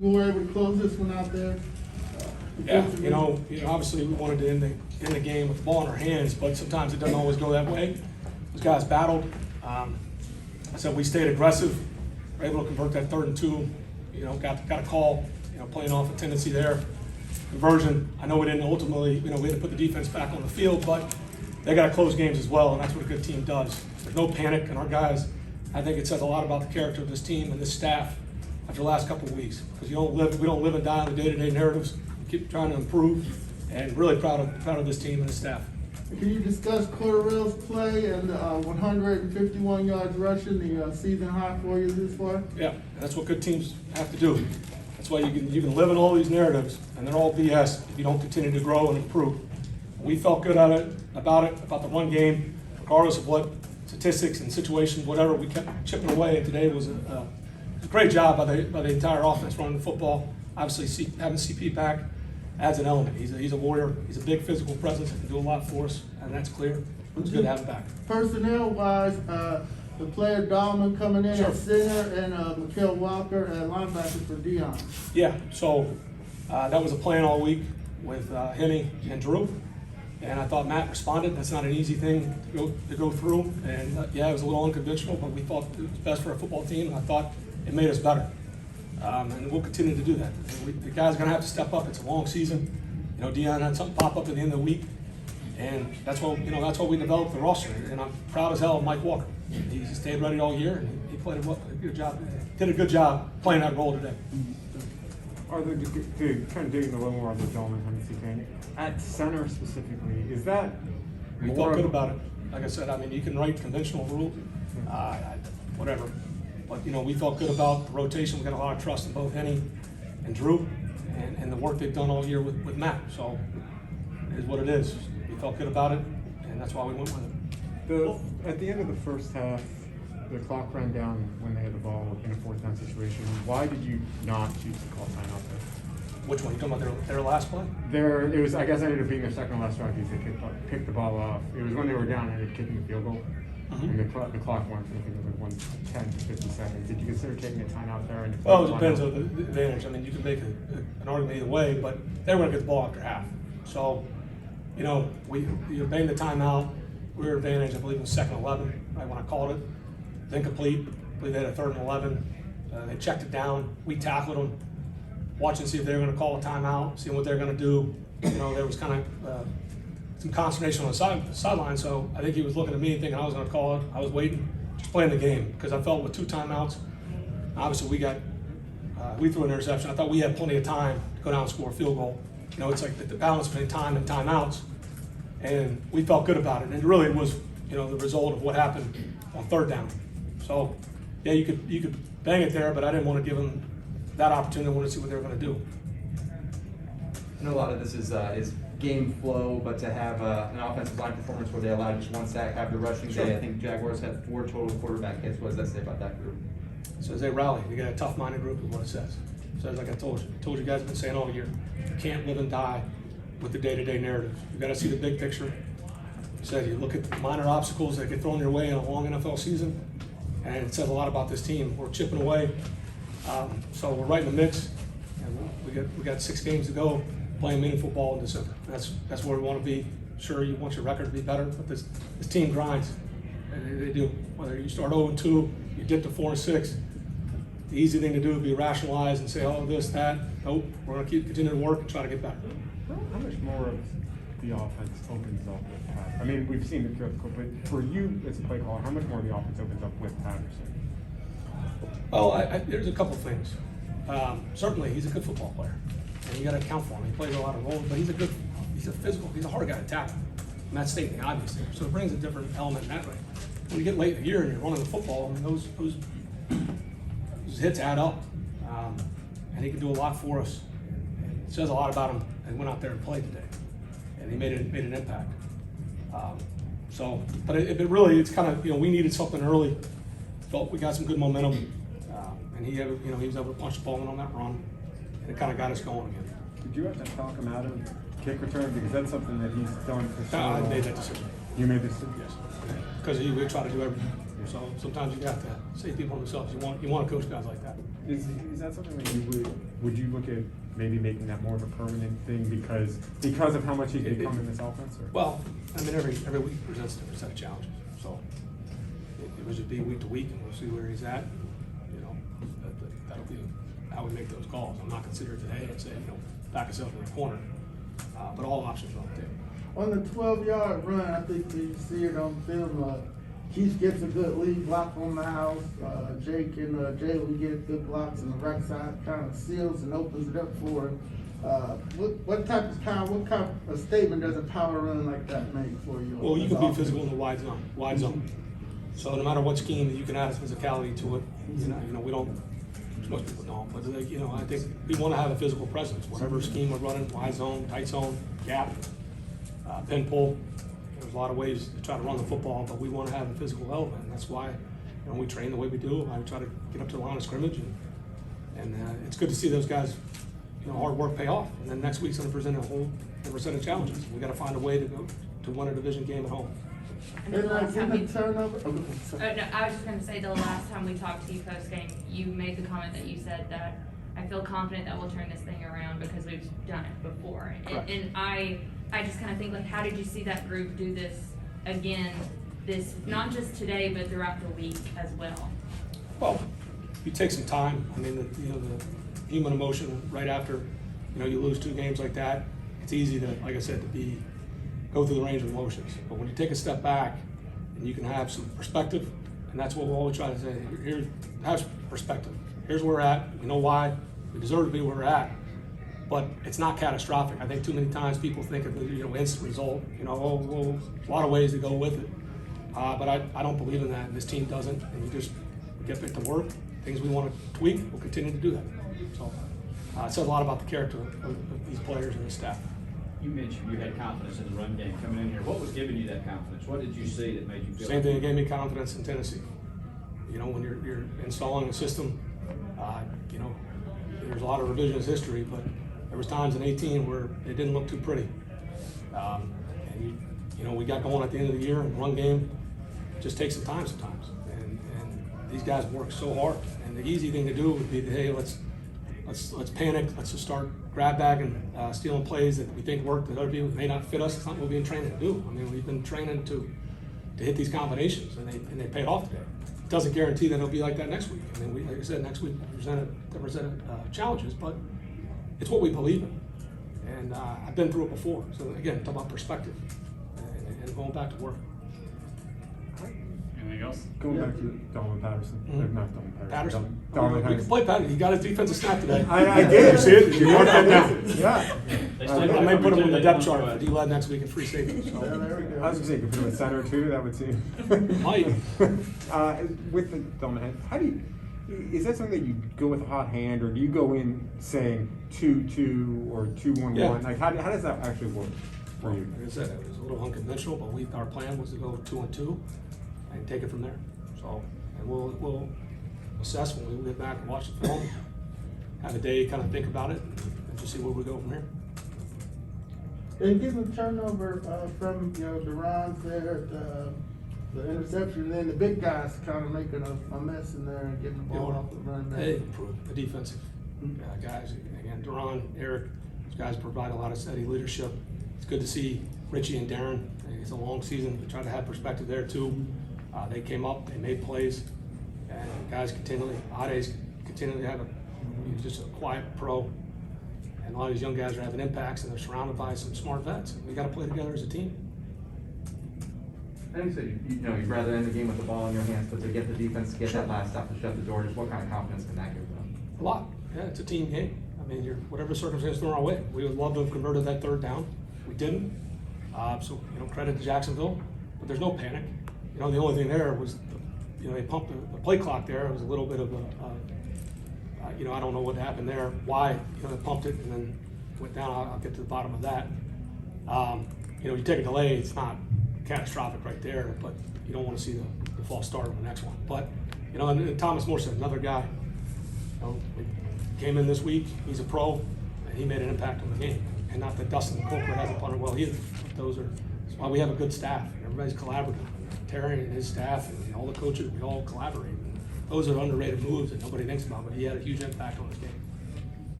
We were able to close this one out there. Yeah, obviously we wanted to end the game with the ball in our hands, but sometimes it doesn't always go that way. Those guys battled. I said we stayed aggressive, were able to convert that 3rd and 2. Got a call, playing off a tendency there. Conversion. I know we didn't ultimately, we had to put the defense back on the field, but they got to close games as well, and that's what a good team does. There's no panic, and our guys, I think it says a lot about the character of this team and this staff after the last couple of weeks, because we don't live and die on the day-to-day narratives. We keep trying to improve, and really proud of this team and the staff. Can you discuss Corderell's play and 151 yards rushing, the season high for you this far? Yeah, that's what good teams have to do. That's why you can live in all these narratives, and they're all BS if you don't continue to grow and improve. We felt good about the run game, regardless of what statistics and situations, whatever. We kept chipping away, and today was a great job by the entire offense running the football. Obviously, having CP back adds an element. He's a warrior. He's a big physical presence. He can do a lot for us, and that's clear. It was good to have him back. Personnel-wise, the player Dahlman coming in at center and Mikael Walker at linebacker for Dion. Yeah, so that was a plan all week with Henny and Drew, and I thought Matt responded. That's not an easy thing to go through, and it was a little unconventional, but we thought it was best for our football team, and I thought it made us better. And we'll continue to do that. The guys are going to have to step up. It's a long season. Dion had something pop up at the end of the week, and that's why we developed the roster. And I'm proud as hell of Mike Walker. He stayed ready all year, and he played a good job. Did a good job playing that role today. To kind of dig in a little more on the Dahlman Hennessy thing, at center specifically, is that We felt good about it. Like I said, you can write conventional rules, whatever. But, we felt good about the rotation. We got a lot of trust in both Henny and Drew and the work they've done all year with Matt. So it is what it is. We felt good about it, and that's why we went with it. At the end of the first half, the clock ran down when they had the ball in a 4th down situation. Why did you not choose to call timeout there? Which one? You talking about their last play? It was. I guess ended up being their second to last drive because they picked the ball off. It was when they were down and they kicking the field goal. And the clock went from, I think it was 1:10 to 50 seconds. Did you consider taking a timeout there? Well, it depends on the advantage. You can make an argument either way, but they were going to get the ball after half. So, you banged the timeout. We were advantage, I believe, in 2nd and 11, right when I called it. It was incomplete. I believe they had a 3rd and 11. They checked it down. We tackled them, watching to see if they were going to call a timeout, seeing what they were going to do. There was kind of some consternation on the sideline, so I think he was looking at me thinking I was going to call it. I was waiting, just playing the game, because I felt with 2 timeouts, obviously we threw an interception. I thought we had plenty of time to go down and score a field goal. It's like the balance between time and timeouts, and we felt good about it. And it really was, the result of what happened on 3rd down. So, yeah, you could bang it there, but I didn't want to give them that opportunity. I wanted to see what they were going to do. I know a lot of this is game flow, but to have an offensive line performance where they allowed just 1 sack, have the rushing day. I think Jaguars had 4 total quarterback hits. What does that say about that group? So as they rally, they got a tough-minded group is what it says. It says, like I told you guys have been saying all year, you can't live and die with the day-to-day narrative. You got to see the big picture. You said you look at minor obstacles that get thrown your way in a long NFL season, and it says a lot about this team. We're chipping away, so we're right in the mix, and we got 6 games to go, playing meaningful ball in December. That's where we want to be. Sure, you want your record to be better, but this team grinds, and they do. Whether you start 0-2, you dip to 4-6. The easy thing to do would be rationalize and say, oh, this, that. Nope, we're going to continue to work and try to get better. How much more of the offense opens up with Patterson? We've seen it throughout the course, but for you as a play caller, how much more of the offense opens up with Patterson? Well, there's a couple things. Certainly, he's a good football player, and you got to account for him. He plays a lot of roles, but he's a physical, he's a hard guy to tackle. And that's stating the obvious there. So it brings a different element in that way. When you get late in the year and you're running the football, those hits add up, and he can do a lot for us. And it says a lot about him. And went out there and played today, and he made an impact. But it's kind of we needed something early. Felt we got some good momentum, and he was able to punch the ball in on that run, and it kind of got us going again. Did you have to talk him out of kick return because that's something that he's done for so long? I made that decision. You made this decision? Yes, because he would try to do everything. So sometimes you have to say people themselves. You want to coach guys like that. Is that something that you would you look at maybe making that more of a permanent thing because of how much he's become in this offense? Or? Well, I mean, every week presents a different set of challenges, so it would just be week to week, and we'll see where he's at. You know, that'll be how we make those calls. I'm not considering today and say, back us up in the corner, but all options are on the table. On the 12-yard run, I think you see it on film. Keith gets a good lead block on the house. Jake and Jalen get good blocks on the right side, kind of seals and opens it up for him. What kind of statement does a power run like that make for you? Well, you can be physical in the wide zone. So no matter what scheme, you can add physicality to it. We don't. Most people don't, but I think we want to have a physical presence. Whatever scheme we're running, wide zone, tight zone, gap, pin pull. There's a lot of ways to try to run the football, but we want to have a physical element. And that's why we train the way we do. I try to get up to the line of scrimmage, and it's good to see those guys, hard work pay off. And then next week's going to present a whole different set of challenges. We got to find a way to win a division game at home. And then the last time we, turnover. no, I was just going to say the last time we talked to you post game, you made the comment that you said that I feel confident that we'll turn this thing around because we've done it before. And I just kind of think, like, how did you see that group do this again, this not just today but throughout the week as well? Well, you take some time. I mean, the human emotion right after you lose 2 games like that. It's easy to, like I said, go through the range of emotions. But when you take a step back and you can have some perspective, and that's what we'll always try to say. Here, have perspective. Here's where we're at. We know why. We deserve to be where we're at. But it's not catastrophic. I think too many times people think of the instant result. A lot of ways to go with it. But I don't believe in that, and this team doesn't. And we get back to work. Things we want to tweak, we'll continue to do that. So it says a lot about the character of these players and the staff. You mentioned you had confidence in the run game coming in here. What was giving you that confidence? What did you see that made you feel? Same thing that gave me confidence in Tennessee. When you're installing a system, there's a lot of revisionist history, but there was times in 18 where it didn't look too pretty. And we got going at the end of the year, and run game just takes some time sometimes. And these guys work so hard. And the easy thing to do would be, hey, let's panic. Let's just start grab bagging, stealing plays that we think work that other people may not fit us. It's not what we've been training to do. I mean, we've been training to hit these combinations, and they paid off today. It doesn't guarantee that it'll be like that next week. I mean, like I said, next week presented challenges, but it's what we believe in. And I've been through it before. So again, talk about perspective and going back to work. Anything else? Going back to Donovan Patterson. Mm-hmm. Not Donovan Patterson. Donovan We can Patterson. play Patterson. He got his defensive snap today. I did. You see it? Did you mark that down? Yeah. I may put him on the depth chart for D-Led next week at free safety. Yeah, So. there we go. I was gonna say you could put him at center too. That would seem. Might. With the Donovan, how do you? Is that something that you go with a hot hand, or do you go in saying 2-2 or 2-1-1? Yeah. Like how does that actually work for you? Like I said, it was a little unconventional, but our plan was to go 2-2 and take it from there. So, and we'll assess when we get back and watch the film, have a day kind of think about it, and just see where we go from here. And getting the turnover from Duran's there, the interception, and then the big guys kind of making a mess in there and getting the ball off the run back. They improved the defensive guys. Again, Duran, Eric, those guys provide a lot of steady leadership. It's good to see Richie and Darren. It's a long season. We try to have perspective there too. They came up, they made plays, and guys Ade's continually have he's just a quiet pro. And a lot of these young guys are having impacts, and they're surrounded by some smart vets. We got to play together as a team. I think so. You'd rather end the game with the ball in your hands, but to get the defense to get that last stop to shut the door, just what kind of confidence can that give them? A lot. Yeah, it's a team game. I mean, whatever circumstance thrown our way. We would love to have converted that third down. We didn't. So credit to Jacksonville, but there's no panic. The only thing there was, they pumped the play clock there. It was a little bit of I don't know what happened there. Why? They pumped it and then went down. I'll get to the bottom of that. You take a delay. It's not catastrophic right there, but you don't want to see the false start on the next one. But and Thomas Morrison, another guy, came in this week. He's a pro, and he made an impact on the game. And not that Dustin Colquitt hasn't punted well either. But that's why we have a good staff. Everybody's collaborative. Terry and his staff and all the coaches, we all collaborate. those are underrated moves that nobody thinks about, but he had a huge impact on this game.